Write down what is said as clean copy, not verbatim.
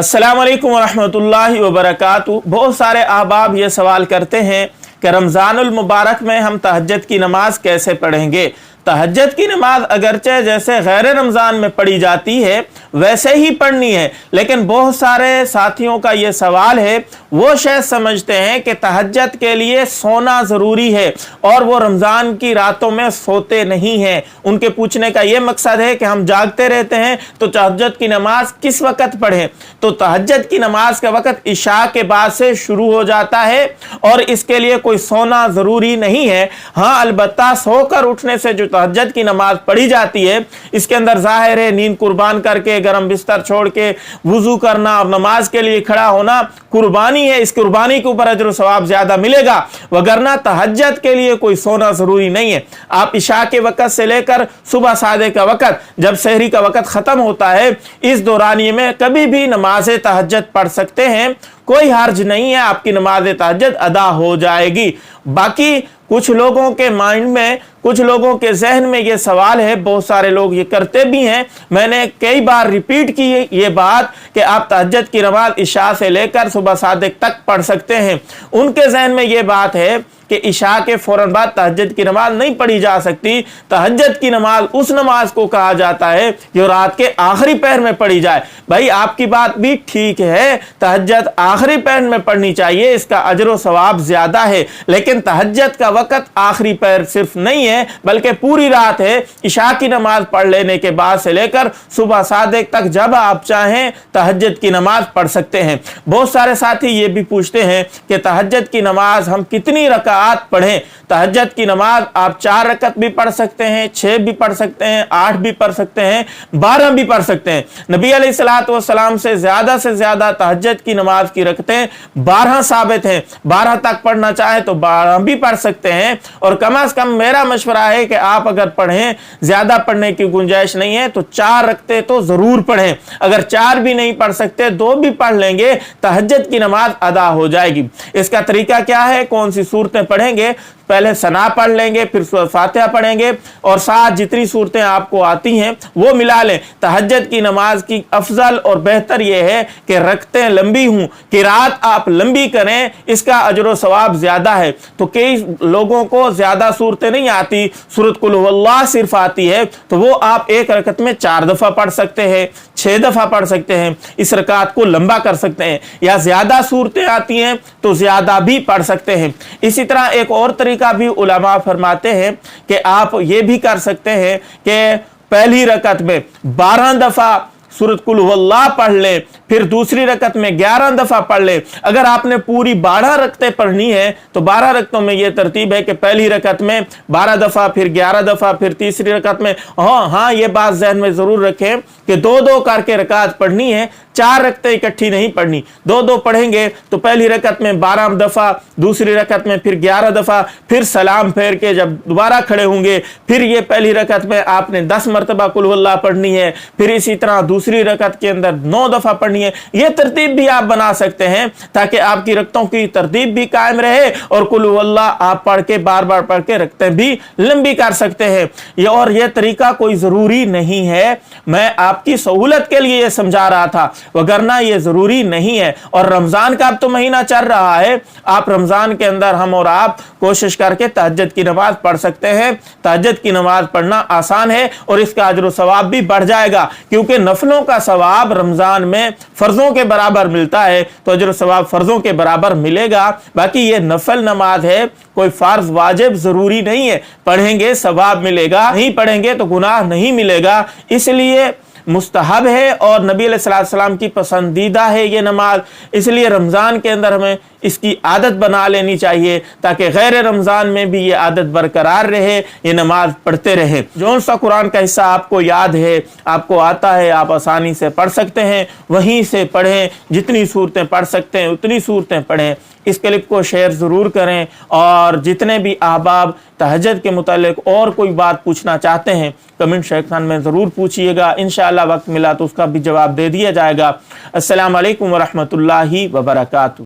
अस्सलामु अलैकुम वरहमतुल्लाहि वबरकातुहू। बहुत सारे अहबाब ये सवाल करते हैं कि रमज़ानुल मुबारक में हम तहज्जुद की नमाज कैसे पढ़ेंगे। तहज्जुद की नमाज अगरचे जैसे गैर रमज़ान में पढ़ी जाती है वैसे ही पढ़नी है, लेकिन बहुत सारे साथियों का ये सवाल है, वो शायद समझते हैं कि तहज्जुद के लिए सोना ज़रूरी है और वो रमज़ान की रातों में सोते नहीं हैं। उनके पूछने का ये मकसद है कि हम जागते रहते हैं तो तहज्जुद की नमाज किस वक़्त पढ़ें। तो तहज्जुद की नमाज का वक़्त इशा के बाद से शुरू हो जाता है और इसके लिए कोई सोना ज़रूरी नहीं है। हाँ, अलबत्ता सोकर उठने से जो तहज्जुद की नमाज पढ़ी जाती है इसके अंदर जाहिर है नींद कुर्बान करके गरम बिस्तर छोड़ के वुजू करना और नमाज के लिए खड़ा होना कुर्बानी है। इस कुर्बानी के ऊपर अजर सवाब ज्यादा मिलेगा, वगरना तहज्जुद के लिए कोई सोना जरूरी नहीं है। आप इशा के वक़्त से लेकर सुबह सादे का वक़्त, जब सहरी का वक़्त खत्म होता है, इस दौरानिए में कभी भी नमाज तहज्जुद पढ़ सकते हैं, कोई हर्ज नहीं है, आपकी नमाज तहज्जुद अदा हो जाएगी। बाकी कुछ लोगों के माइंड में, कुछ लोगों के जहन में ये सवाल है, बहुत सारे लोग ये करते भी हैं, मैंने कई बार रिपीट की ये बात कि आप तहज्जुद की नमाज इशा से लेकर सुबह सादिक तक पढ़ सकते हैं। उनके जहन में ये बात है कि इशा के फौरन बाद तहज्जुद की नमाज नहीं पढ़ी जा सकती। तहज्जुद की नमाज उस नमाज को कहा जाता है जो रात के आखिरी पहर में पढ़ी जाए। भाई आपकी बात भी ठीक है, तहज्जुद आखिरी पहर में पढ़नी चाहिए, इसका अजर व सवाब ज्यादा है, लेकिन तहज्जुद का वक़्त आखिरी पहर सिर्फ नहीं है बल्कि पूरी रात है। इशा की नमाज पढ़ लेने के बाद से लेकर सुबह सादिक तक जब आप चाहें तहज्जुद की नमाज पढ़ सकते हैं। बहुत सारे साथी ये भी पूछते हैं कि तहज्जुद की नमाज हम कितनी रकात पढ़ें। तहज्जुद की नमाज आप 4 रकत भी पढ़ सकते हैं, 6 भी पढ़ सकते हैं, 8 भी पढ़ सकते हैं, 12 भी पढ़ सकते हैं। नबी अलैहिस्सलातु वस्सलाम से ज्यादा तहज्जुद की नमाज की रकतें 12 साबित हैं। 12 तक पढ़ना चाहे तो 12 भी पढ़ सकते हैं, और कम से कम मेरा मशवरा है कि आप अगर पढ़ें, ज्यादा पढ़ने की गुंजाइश नहीं है तो 4 रकतें तो जरूर पढ़ें। अगर 4 भी नहीं पढ़ सकते 2 भी पढ़ लेंगे, तहज्जुद की नमाज अदा हो जाएगी। इसका तरीका क्या है, कौन सी सूरतें पढ़ेंगे? पहले सना पढ़ लेंगे, फिर सूरह फातिहा पढ़ेंगे और साथ जितनी सूरतें आपको आती हैं वो मिला लें। तहज्जुद की नमाज की अफजल और बेहतर यह है कि रकतें लंबी हों, किरात आप लंबी करें, इसका अजर व सवाब ज्यादा है। तो कई लोगों को ज्यादा सूरतें नहीं आती, सूरत कुल हुवल्लाह सिर्फ आती है, तो वो आप एक रकत में 4 दफा पढ़ सकते हैं, 6 दफा पढ़ सकते हैं, इस रकात को लंबा कर सकते हैं। या ज्यादा सूरतें आती हैं तो ज्यादा भी पढ़ सकते हैं। इसी तरह एक और तरीका भी उलमा फरमाते हैं कि आप ये भी कर सकते हैं कि पहली रकत में 12 दफा सूरत कुल हुवल्लाह पढ़ ले, फिर दूसरी रकत में 11 दफा पढ़ ले। अगर आपने पूरी 12 रकतें पढ़नी है तो 12 रकतों में यह तरतीब है कि पहली रकत में 12 दफा, फिर 11 दफा, फिर तीसरी रकत में, हाँ ये बात जहन में जरूर रखें कि 2-2 करके रकात पढ़नी है, 4 रकतें इकट्ठी नहीं पढ़नी। 2-2 पढ़ेंगे तो पहली रकत में 12 दफा, दूसरी रकत में फिर 11 दफा, फिर सलाम फेर के जब दोबारा खड़े होंगे फिर ये पहली रकत में आपने 10 मरतबा कुल हुवल्लाह पढ़नी है, फिर इसी तरह दूसरी रकत के अंदर 9 दफा पढ़नी है। ये तरतीब भी आप बना सकते हैं ताकि आपकी रकतों की तरतीब भी कायम रहे और कुल हुवल्लाह आप पढ़ के बार बार पढ़ के रकतें भी लंबी कर सकते हैं। ये और ये तरीका कोई जरूरी नहीं है, मैं आपकी सहूलत के लिए ये समझा रहा था, वगरना ये जरूरी नहीं है। और रमजान का अब तो महीना चल रहा है, आप रमजान के अंदर हम और आप कोशिश करके तहज्जुद की नमाज पढ़ सकते हैं। तहज्जुद की नमाज पढ़ना आसान है और इसका अजर व सवाब भी बढ़ जाएगा, क्योंकि नफलों का सवाब रमजान में फर्जों के बराबर मिलता है, तो अजर सवाब फर्जों के बराबर मिलेगा। बाकी ये नफल नमाज है, कोई फर्ज वाजिब जरूरी नहीं है, पढ़ेंगे सवाब मिलेगा, नहीं पढ़ेंगे तो गुनाह नहीं मिलेगा, इसलिए मुस्तहब है और नबी अलैहिस्सलाम की पसंदीदा है ये नमाज। इसलिए रमज़ान के अंदर हमें इसकी आदत बना लेनी चाहिए ताकि गैर रमज़ान में भी ये आदत बरकरार रहे, ये नमाज पढ़ते रहे। जो सा कुरान का हिस्सा आपको याद है, आपको आता है, आप आसानी से पढ़ सकते हैं, वहीं से पढ़ें। जितनी सूरतें पढ़ सकते हैं उतनी सूरतें पढ़ें। इस क्लिप को शेयर ज़रूर करें, और जितने भी अहबाब तहज्जुद के मुतालिक और कोई बात पूछना चाहते हैं कमेंट सेक्शन में ज़रूर पूछिएगा, इंशाअल्लाह वक्त मिला तो उसका भी जवाब दे दिया जाएगा। अस्सलामु अलैकुम वरहमतुल्लाहि वबरकातुहू।